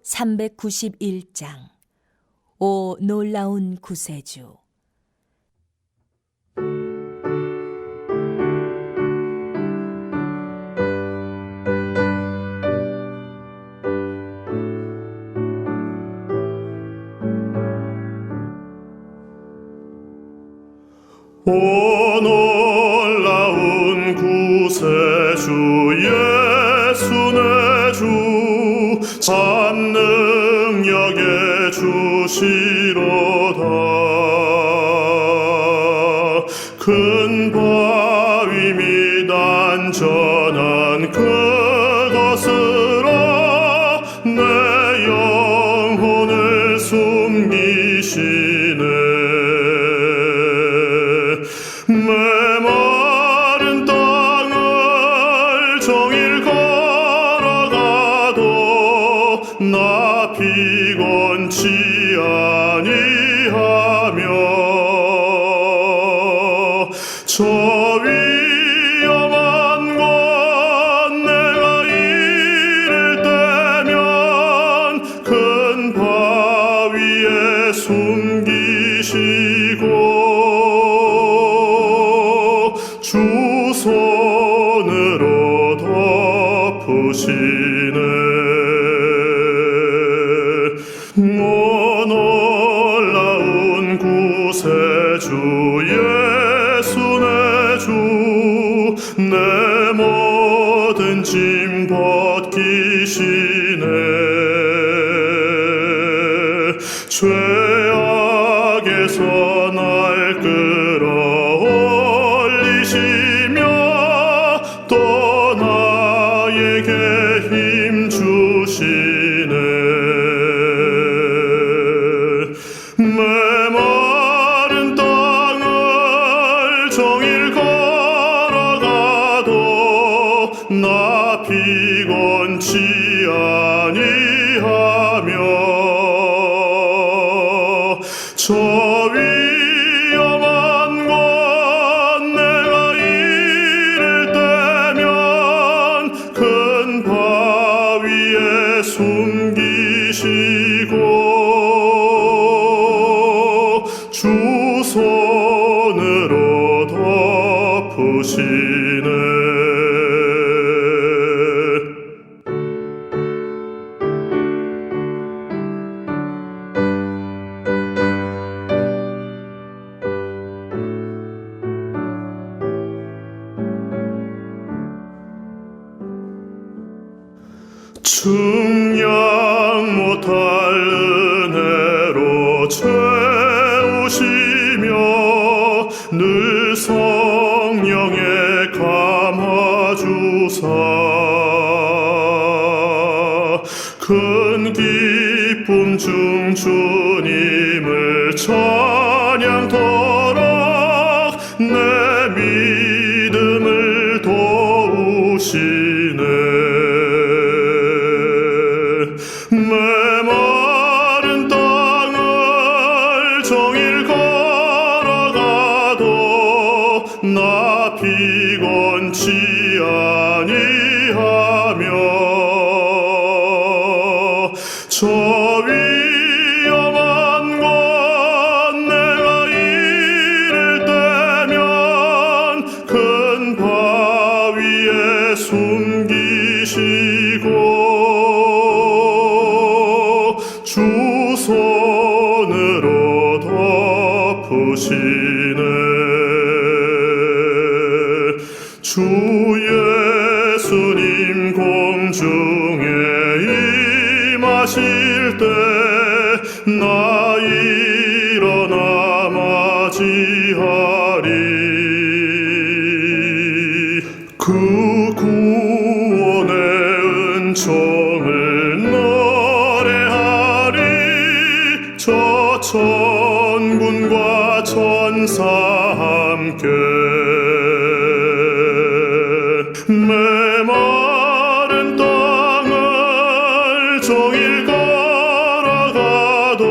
391장 오 놀라운 구세주. 오 놀라운 구세주 예수 내 주 참 능력의 주시로다. 큰 바위 및 안전한 그것으로 내 영혼을 숨기시네. 메마른 땅을 종일 걸어가도 나 피곤치 아니하며 저 위험한 곳 내가 이를 때면 큰 바위에 숨기시고 주 손으로 덮으시네. 오 놀라운 구세주 예수 내 주 내 모든 짐 벗기시네. 죄악에서 날 끌어올리시며 또 나에게 힘 주시네. 메마른 땅을 종일 걸어가도 나 피곤치 아니하며 저 위험한 곳 내가 이를 때면 큰 바위에 숨기시고 주 손으로 덮으시네. 측량 못할 은혜로 채우시며 늘 성령에 감화주사 큰 기쁨 중 주님을 찬양토록 내 믿음을 도우시네. 메마른 땅을 종일 걸어가도 나 피곤치 아니하며 저 위험한 곳 내가 이를 때면 큰 바위에 숨기시고 주 손으로 덮으시네. 주 예수님 공중에 임하실 때 나 일어나 맞이하리. 그 구원의 은총을 노래하리. 저 천군과 천사 함께 메마른 땅을 종일 걸어가도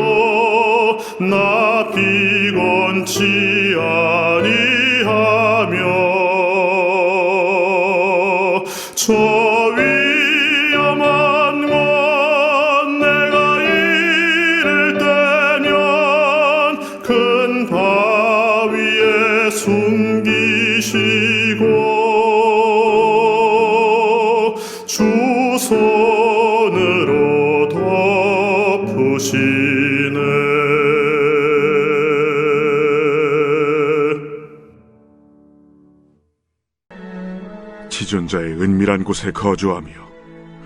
나 피곤치 아니하며 저 위험한 곳 숨기시고 주 손으로 덮으시네. 지존자의 은밀한 곳에 거주하며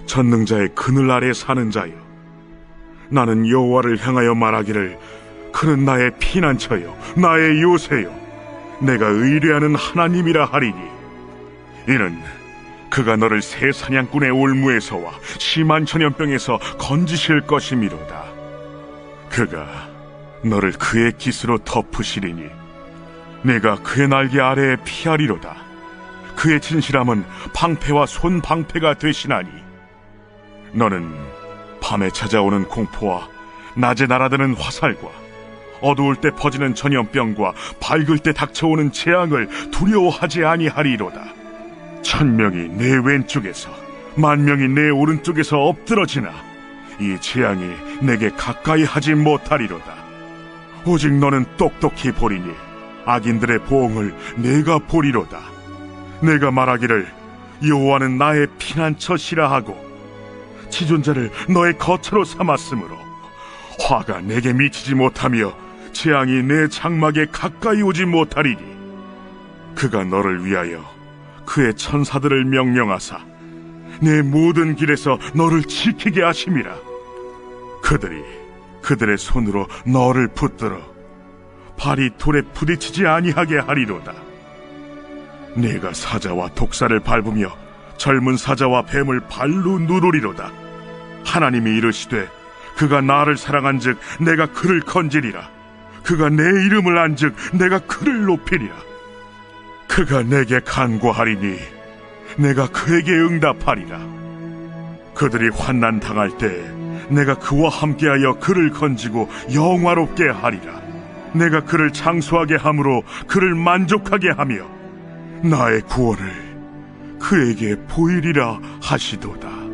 전능자의 그늘 아래 사는 자여, 나는 여호와를 향하여 말하기를 그는 나의 피난처요 나의 요새요 내가 의뢰하는 하나님이라 하리니, 이는 그가 너를 새 사냥꾼의 올무에서와 심한 전염병에서 건지실 것이미로다. 그가 너를 그의 깃으로 덮으시리니 내가 그의 날개 아래에 피하리로다. 그의 진실함은 방패와 손방패가 되시나니, 너는 밤에 찾아오는 공포와 낮에 날아드는 화살과 어두울 때 퍼지는 전염병과 밝을 때 닥쳐오는 재앙을 두려워하지 아니하리로다. 1000명이 내 왼쪽에서 10,000명이 내 오른쪽에서 엎드러지나 이 재앙이 내게 가까이 하지 못하리로다. 오직 너는 똑똑히 보리니 악인들의 보응을 내가 보리로다. 내가 말하기를 여호와는 나의 피난처시라 하고 지존자를 너의 거처로 삼았으므로 화가 내게 미치지 못하며 재앙이 내 장막에 가까이 오지 못하리니, 그가 너를 위하여 그의 천사들을 명령하사 내 모든 길에서 너를 지키게 하심이라. 그들이 그들의 손으로 너를 붙들어 발이 돌에 부딪히지 아니하게 하리로다. 네가 사자와 독사를 밟으며 젊은 사자와 뱀을 발로 누르리로다. 하나님이 이르시되 그가 나를 사랑한즉 내가 그를 건지리라. 그가 내 이름을 안즉 내가 그를 높이리라. 그가 내게 간구하리니 내가 그에게 응답하리라. 그들이 환난 당할 때 내가 그와 함께하여 그를 건지고 영화롭게 하리라. 내가 그를 장수하게 함으로 그를 만족하게 하며 나의 구원을 그에게 보이리라 하시도다.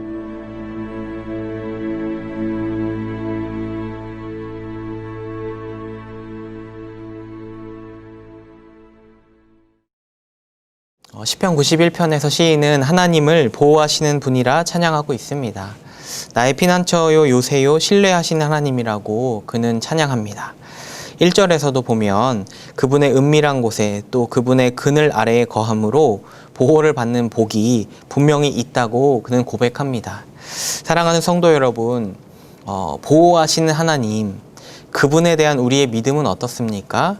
시편 91편에서 시인은 하나님을 보호하시는 분이라 찬양하고 있습니다. 나의 피난처요 요새요 신뢰하시는 하나님이라고 그는 찬양합니다. 1절에서도 보면 그분의 은밀한 곳에 또 그분의 그늘 아래에 거함으로 보호를 받는 복이 분명히 있다고 그는 고백합니다. 사랑하는 성도 여러분, 보호하시는 하나님, 그분에 대한 우리의 믿음은 어떻습니까?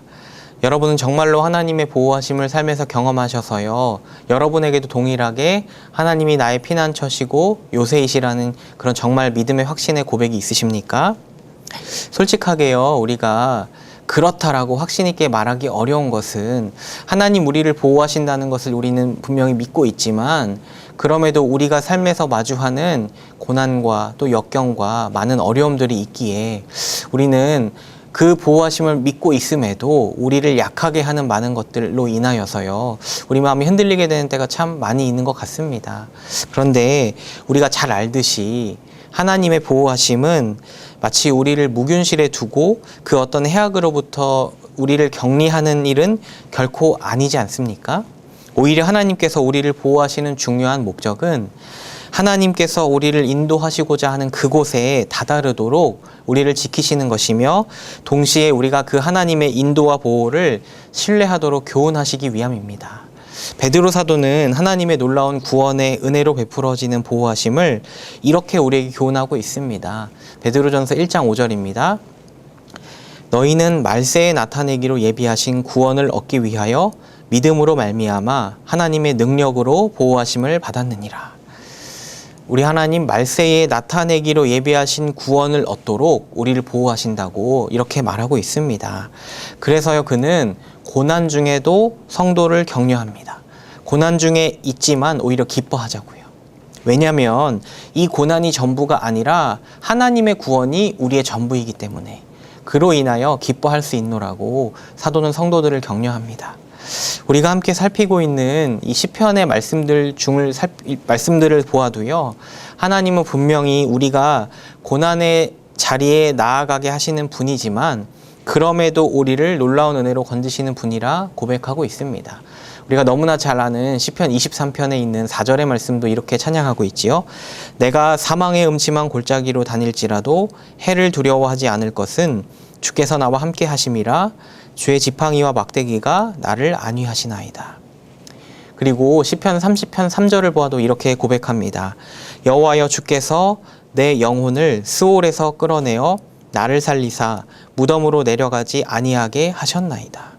여러분은 정말로 하나님의 보호하심을 삶에서 경험하셔서요, 여러분에게도 동일하게 하나님이 나의 피난처시고 요새이시라는 그런 정말 믿음의 확신의 고백이 있으십니까? 솔직하게요, 우리가 그렇다라고 확신 있게 말하기 어려운 것은 하나님 우리를 보호하신다는 것을 우리는 분명히 믿고 있지만, 그럼에도 우리가 삶에서 마주하는 고난과 또 역경과 많은 어려움들이 있기에 우리는 그 보호하심을 믿고 있음에도 우리를 약하게 하는 많은 것들로 인하여서요, 우리 마음이 흔들리게 되는 때가 참 많이 있는 것 같습니다. 그런데 우리가 잘 알듯이 하나님의 보호하심은 마치 우리를 무균실에 두고 그 어떤 해악으로부터 우리를 격리하는 일은 결코 아니지 않습니까? 오히려 하나님께서 우리를 보호하시는 중요한 목적은 하나님께서 우리를 인도하시고자 하는 그곳에 다다르도록 우리를 지키시는 것이며, 동시에 우리가 그 하나님의 인도와 보호를 신뢰하도록 교훈하시기 위함입니다. 베드로 사도는 하나님의 놀라운 구원의 은혜로 베풀어지는 보호하심을 이렇게 우리에게 교훈하고 있습니다. 베드로전서 1장 5절입니다. 너희는 말세에 나타내기로 예비하신 구원을 얻기 위하여 믿음으로 말미암아 하나님의 능력으로 보호하심을 받았느니라. 우리 하나님 말세에 나타내기로 예비하신 구원을 얻도록 우리를 보호하신다고 이렇게 말하고 있습니다. 그래서요, 그는 고난 중에도 성도를 격려합니다. 고난 중에 있지만 오히려 기뻐하자고요. 왜냐하면 이 고난이 전부가 아니라 하나님의 구원이 우리의 전부이기 때문에 그로 인하여 기뻐할 수 있노라고 사도는 성도들을 격려합니다. 우리가 함께 살피고 있는 이 시편의 말씀들을 보아도요, 하나님은 분명히 우리가 고난의 자리에 나아가게 하시는 분이지만 그럼에도 우리를 놀라운 은혜로 건지시는 분이라 고백하고 있습니다. 우리가 너무나 잘 아는 시편 23편에 있는 4절의 말씀도 이렇게 찬양하고 있지요. 내가 사망의 음침한 골짜기로 다닐지라도 해를 두려워하지 않을 것은 주께서 나와 함께 하심이라. 주의 지팡이와 막대기가 나를 안위하시나이다. 그리고 시편 30편 3절을 보아도 이렇게 고백합니다. 여호와여, 주께서 내 영혼을 스올에서 끌어내어 나를 살리사 무덤으로 내려가지 아니하게 하셨나이다.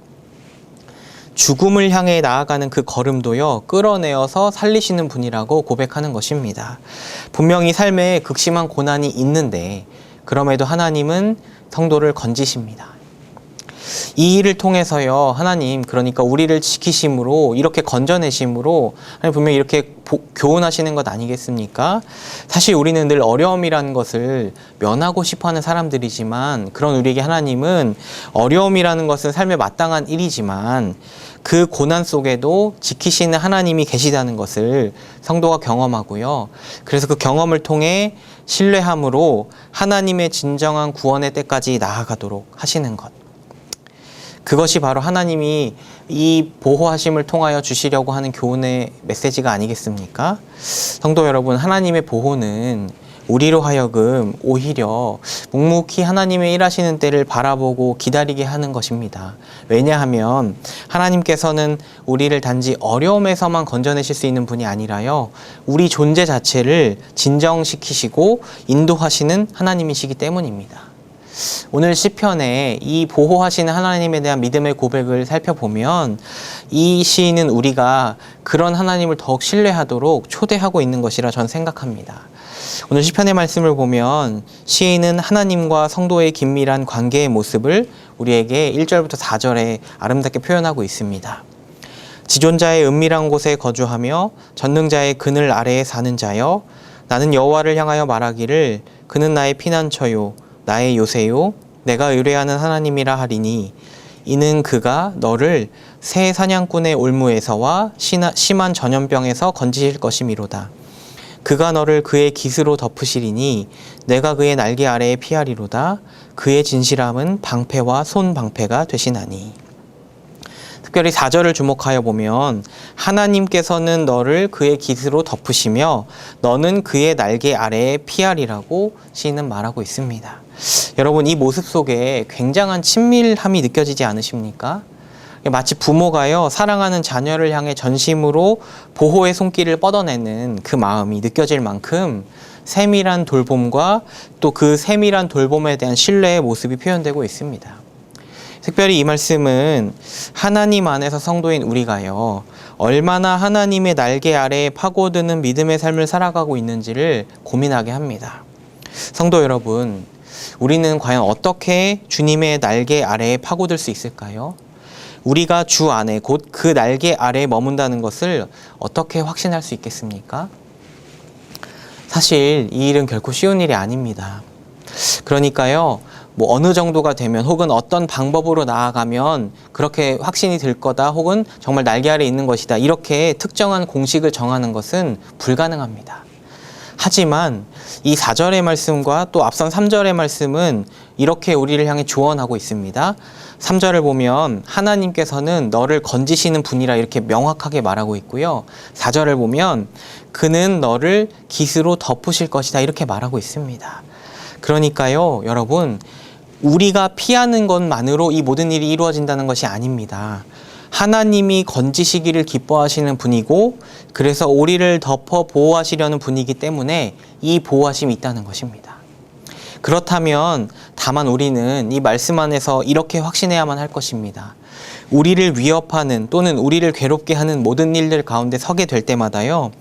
죽음을 향해 나아가는 그 걸음도요, 끌어내어서 살리시는 분이라고 고백하는 것입니다. 분명히 삶에 극심한 고난이 있는데 그럼에도 하나님은 성도를 건지십니다. 이 일을 통해서요, 하나님, 그러니까 우리를 지키심으로, 이렇게 건져내심으로 분명히 이렇게 교훈하시는 것 아니겠습니까? 사실 우리는 늘 어려움이라는 것을 면하고 싶어하는 사람들이지만, 그런 우리에게 하나님은 어려움이라는 것은 삶에 마땅한 일이지만 그 고난 속에도 지키시는 하나님이 계시다는 것을 성도가 경험하고요. 그래서 그 경험을 통해 신뢰함으로 하나님의 진정한 구원의 때까지 나아가도록 하시는 것. 그것이 바로 하나님이 이 보호하심을 통하여 주시려고 하는 교훈의 메시지가 아니겠습니까? 성도 여러분, 하나님의 보호는 우리로 하여금 오히려 묵묵히 하나님의 일하시는 때를 바라보고 기다리게 하는 것입니다. 왜냐하면 하나님께서는 우리를 단지 어려움에서만 건져내실 수 있는 분이 아니라요, 우리 존재 자체를 진정시키시고 인도하시는 하나님이시기 때문입니다. 오늘 시편에 이 보호하시는 하나님에 대한 믿음의 고백을 살펴보면 이 시인은 우리가 그런 하나님을 더욱 신뢰하도록 초대하고 있는 것이라 전 생각합니다. 오늘 시편의 말씀을 보면 시인은 하나님과 성도의 긴밀한 관계의 모습을 우리에게 1절부터 4절에 아름답게 표현하고 있습니다. 지존자의 은밀한 곳에 거주하며 전능자의 그늘 아래에 사는 자여, 나는 여호와를 향하여 말하기를 그는 나의 피난처요 나의 요새요 내가 의뢰하는 하나님이라 하리니, 이는 그가 너를 새 사냥꾼의 올무에서와 심한 전염병에서 건지실 것이미로다. 그가 너를 그의 깃으로 덮으시리니 내가 그의 날개 아래에 피하리로다. 그의 진실함은 방패와 손 방패가 되시나니. 특별히 4절을 주목하여 보면 하나님께서는 너를 그의 깃으로 덮으시며 너는 그의 날개 아래에 피하리라고 시인은 말하고 있습니다. 여러분, 이 모습 속에 굉장한 친밀함이 느껴지지 않으십니까? 마치 부모가요, 사랑하는 자녀를 향해 전심으로 보호의 손길을 뻗어내는 그 마음이 느껴질 만큼 세밀한 돌봄과 또 그 세밀한 돌봄에 대한 신뢰의 모습이 표현되고 있습니다. 특별히 이 말씀은 하나님 안에서 성도인 우리가요, 얼마나 하나님의 날개 아래에 파고드는 믿음의 삶을 살아가고 있는지를 고민하게 합니다. 성도 여러분, 우리는 과연 어떻게 주님의 날개 아래에 파고들 수 있을까요? 우리가 주 안에 곧 그 날개 아래에 머문다는 것을 어떻게 확신할 수 있겠습니까? 사실 이 일은 결코 쉬운 일이 아닙니다. 그러니까요, 어느 정도가 되면 혹은 어떤 방법으로 나아가면 그렇게 확신이 들 거다, 혹은 정말 날개 아래에 있는 것이다, 이렇게 특정한 공식을 정하는 것은 불가능합니다. 하지만 이 4절의 말씀과 또 앞선 3절의 말씀은 이렇게 우리를 향해 조언하고 있습니다. 3절을 보면 하나님께서는 너를 건지시는 분이라 이렇게 명확하게 말하고 있고요. 4절을 보면 그는 너를 깃으로 덮으실 것이다 이렇게 말하고 있습니다. 그러니까요, 여러분, 우리가 피하는 것만으로 이 모든 일이 이루어진다는 것이 아닙니다. 하나님이 건지시기를 기뻐하시는 분이고, 그래서 우리를 덮어 보호하시려는 분이기 때문에 이 보호하심이 있다는 것입니다. 그렇다면 다만 우리는 이 말씀 안에서 이렇게 확신해야만 할 것입니다. 우리를 위협하는 또는 우리를 괴롭게 하는 모든 일들 가운데 서게 될 때마다요,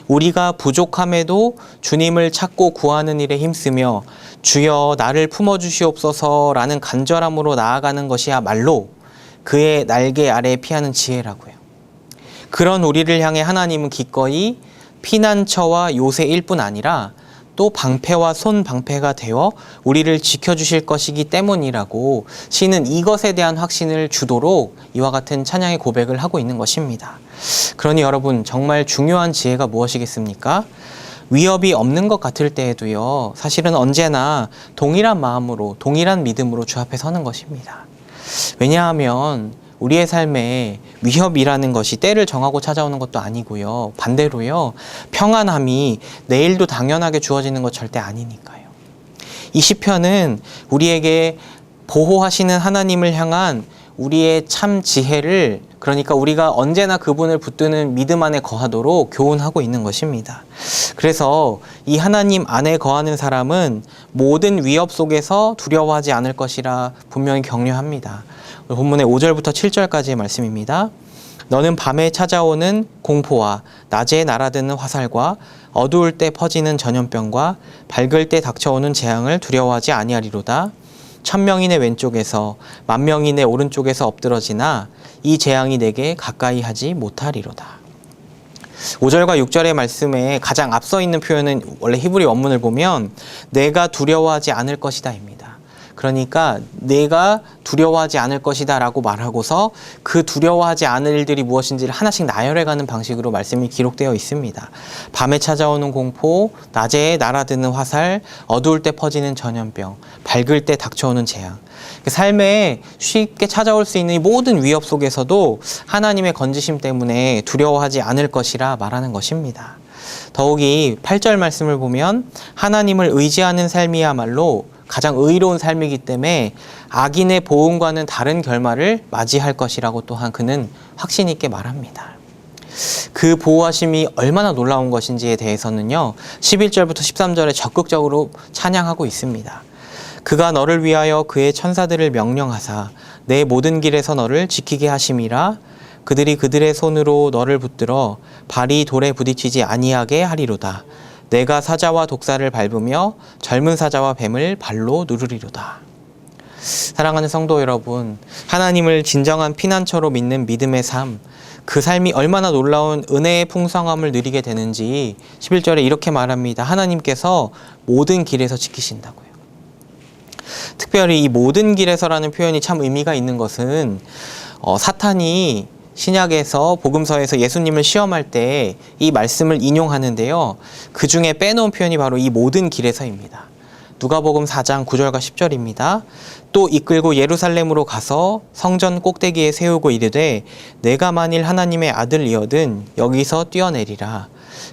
우리가 부족함에도 주님을 찾고 구하는 일에 힘쓰며 주여 나를 품어주시옵소서라는 간절함으로 나아가는 것이야말로 그의 날개 아래에 피하는 지혜라고요. 그런 우리를 향해 하나님은 기꺼이 피난처와 요새일 뿐 아니라 또 방패와 손 방패가 되어 우리를 지켜주실 것이기 때문이라고 시는 이것에 대한 확신을 주도록 이와 같은 찬양의 고백을 하고 있는 것입니다. 그러니 여러분, 정말 중요한 지혜가 무엇이겠습니까? 위협이 없는 것 같을 때에도요, 사실은 언제나 동일한 마음으로, 동일한 믿음으로 주 앞에 서는 것입니다. 왜냐하면 우리의 삶에 위협이라는 것이 때를 정하고 찾아오는 것도 아니고요, 반대로요, 평안함이 내일도 당연하게 주어지는 것 절대 아니니까요. 이 시편은 우리에게 보호하시는 하나님을 향한 우리의 참 지혜를, 그러니까 우리가 언제나 그분을 붙드는 믿음 안에 거하도록 교훈하고 있는 것입니다. 그래서 이 하나님 안에 거하는 사람은 모든 위협 속에서 두려워하지 않을 것이라 분명히 격려합니다. 본문의 5절부터 7절까지의 말씀입니다. 너는 밤에 찾아오는 공포와 낮에 날아드는 화살과 어두울 때 퍼지는 전염병과 밝을 때 닥쳐오는 재앙을 두려워하지 아니하리로다. 1000명인의 왼쪽에서 10,000명인의 오른쪽에서 엎드러지나 이 재앙이 내게 가까이 하지 못하리로다. 5절과 6절의 말씀에 가장 앞서 있는 표현은 원래 히브리 원문을 보면 내가 두려워하지 않을 것이다입니다. 그러니까 내가 두려워하지 않을 것이다 라고 말하고서 그 두려워하지 않을 일들이 무엇인지를 하나씩 나열해가는 방식으로 말씀이 기록되어 있습니다. 밤에 찾아오는 공포, 낮에 날아드는 화살, 어두울 때 퍼지는 전염병, 밝을 때 닥쳐오는 재앙. 삶에 쉽게 찾아올 수 있는 이 모든 위협 속에서도 하나님의 건지심 때문에 두려워하지 않을 것이라 말하는 것입니다. 더욱이 8절 말씀을 보면 하나님을 의지하는 삶이야말로 가장 의로운 삶이기 때문에 악인의 보응과는 다른 결말을 맞이할 것이라고 또한 그는 확신 있게 말합니다. 그 보호하심이 얼마나 놀라운 것인지에 대해서는요, 11절부터 13절에 적극적으로 찬양하고 있습니다. 그가 너를 위하여 그의 천사들을 명령하사 내 모든 길에서 너를 지키게 하심이라. 그들이 그들의 손으로 너를 붙들어 발이 돌에 부딪히지 아니하게 하리로다. 내가 사자와 독사를 밟으며 젊은 사자와 뱀을 발로 누르리로다. 사랑하는 성도 여러분, 하나님을 진정한 피난처로 믿는 믿음의 삶, 그 삶이 얼마나 놀라운 은혜의 풍성함을 누리게 되는지 11절에 이렇게 말합니다. 하나님께서 모든 길에서 지키신다고요. 특별히 이 모든 길에서라는 표현이 참 의미가 있는 것은 사탄이 신약에서 복음서에서 예수님을 시험할 때 이 말씀을 인용하는데요, 그 중에 빼놓은 표현이 바로 이 모든 길에서입니다. 누가복음 4장 9절과 10절입니다. 또 이끌고 예루살렘으로 가서 성전 꼭대기에 세우고 이르되 내가 만일 하나님의 아들이거든 여기서 뛰어내리라.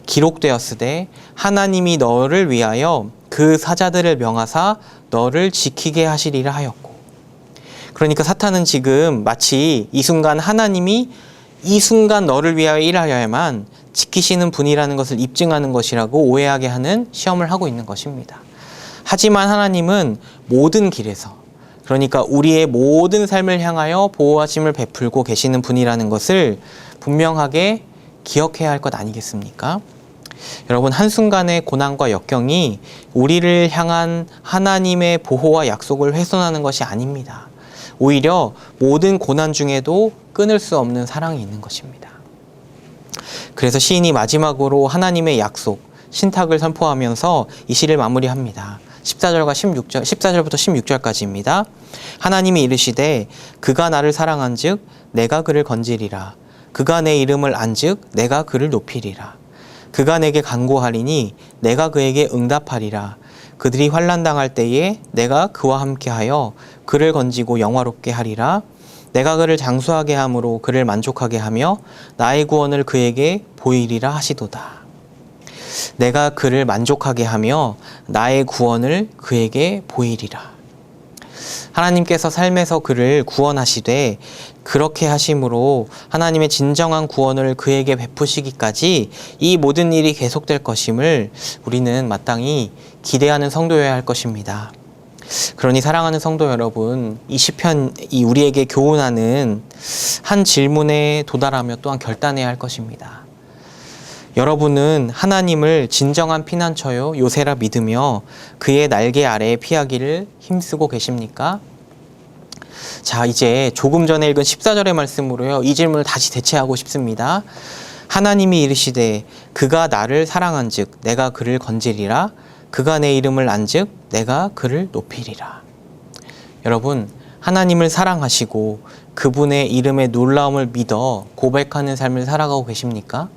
기록되었으되 하나님이 너를 위하여 그 사자들을 명하사 너를 지키게 하시리라 하였고. 그러니까 사탄은 지금 마치 이 순간 하나님이 이 순간 너를 위하여 일하여야만 지키시는 분이라는 것을 입증하는 것이라고 오해하게 하는 시험을 하고 있는 것입니다. 하지만 하나님은 모든 길에서, 그러니까 우리의 모든 삶을 향하여 보호하심을 베풀고 계시는 분이라는 것을 분명하게 기억해야 할 것 아니겠습니까? 여러분, 한순간의 고난과 역경이 우리를 향한 하나님의 보호와 약속을 훼손하는 것이 아닙니다. 오히려 모든 고난 중에도 끊을 수 없는 사랑이 있는 것입니다. 그래서 시인이 마지막으로 하나님의 약속, 신탁을 선포하면서 이 시를 마무리합니다. 14절부터 16절까지입니다. 하나님이 이르시되 그가 나를 사랑한즉 내가 그를 건지리라. 그가 내 이름을 안즉 내가 그를 높이리라. 그가 내게 간구하리니 내가 그에게 응답하리라. 그들이 환난당할 때에 내가 그와 함께하여 그를 건지고 영화롭게 하리라. 내가 그를 장수하게 함으로 그를 만족하게 하며 나의 구원을 그에게 보이리라 하시도다. 내가 그를 만족하게 하며 나의 구원을 그에게 보이리라. 하나님께서 삶에서 그를 구원하시되 그렇게 하심으로 하나님의 진정한 구원을 그에게 베푸시기까지 이 모든 일이 계속될 것임을 우리는 마땅히 기대하는 성도여야 할 것입니다. 그러니 사랑하는 성도 여러분, 이 시편이 우리에게 교훈하는 한 질문에 도달하며 또한 결단해야 할 것입니다. 여러분은 하나님을 진정한 피난처요 요새라 믿으며 그의 날개 아래에 피하기를 힘쓰고 계십니까? 자, 이제 조금 전에 읽은 14절의 말씀으로요, 이 질문을 다시 대체하고 싶습니다. 하나님이 이르시되 그가 나를 사랑한즉 내가 그를 건지리라. 그가 내 이름을 안즉 내가 그를 높이리라. 여러분, 하나님을 사랑하시고 그분의 이름의 놀라움을 믿어 고백하는 삶을 살아가고 계십니까?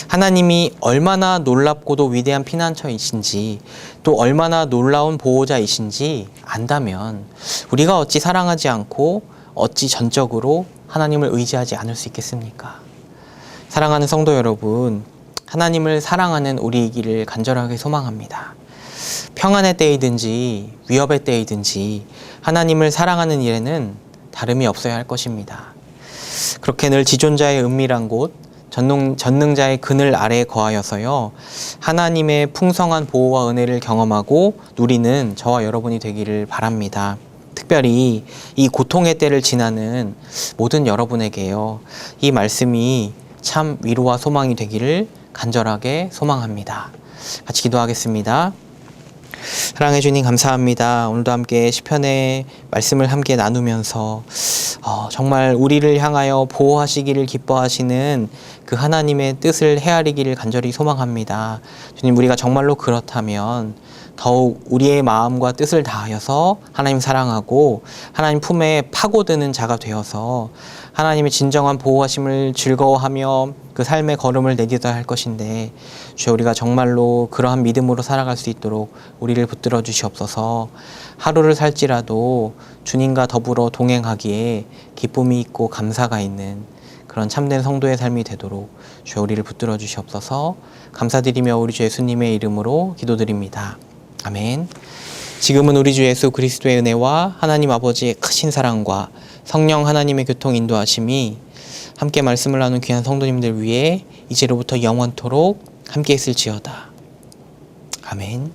하나님이 얼마나 놀랍고도 위대한 피난처이신지 또 얼마나 놀라운 보호자이신지 안다면 우리가 어찌 사랑하지 않고 어찌 전적으로 하나님을 의지하지 않을 수 있겠습니까? 사랑하는 성도 여러분, 하나님을 사랑하는 우리이기를 간절하게 소망합니다. 평안의 때이든지 위협의 때이든지 하나님을 사랑하는 일에는 다름이 없어야 할 것입니다. 그렇게 늘 지존자의 은밀한 곳, 전능자의 그늘 아래에 거하여서요, 하나님의 풍성한 보호와 은혜를 경험하고 누리는 저와 여러분이 되기를 바랍니다. 특별히 이 고통의 때를 지나는 모든 여러분에게요, 이 말씀이 참 위로와 소망이 되기를 간절하게 소망합니다. 같이 기도하겠습니다. 사랑해 주님 감사합니다. 오늘도 함께 시편의 말씀을 함께 나누면서 정말 우리를 향하여 보호하시기를 기뻐하시는 그 하나님의 뜻을 헤아리기를 간절히 소망합니다. 주님, 우리가 정말로 그렇다면 더욱 우리의 마음과 뜻을 다하여서 하나님 사랑하고 하나님 품에 파고드는 자가 되어서 하나님의 진정한 보호하심을 즐거워하며 그 삶의 걸음을 내딛어야 할 것인데, 주여, 우리가 정말로 그러한 믿음으로 살아갈 수 있도록 우리를 붙들어 주시옵소서. 하루를 살지라도 주님과 더불어 동행하기에 기쁨이 있고 감사가 있는 그런 참된 성도의 삶이 되도록 주여 우리를 붙들어 주시옵소서. 감사드리며 우리 주 예수님의 이름으로 기도드립니다. 아멘. 지금은 우리 주 예수 그리스도의 은혜와 하나님 아버지의 크신 사랑과 성령 하나님의 교통 인도하심이 함께 말씀을 나눈 귀한 성도님들 위해 이제로부터 영원토록 함께 있을지어다. 아멘.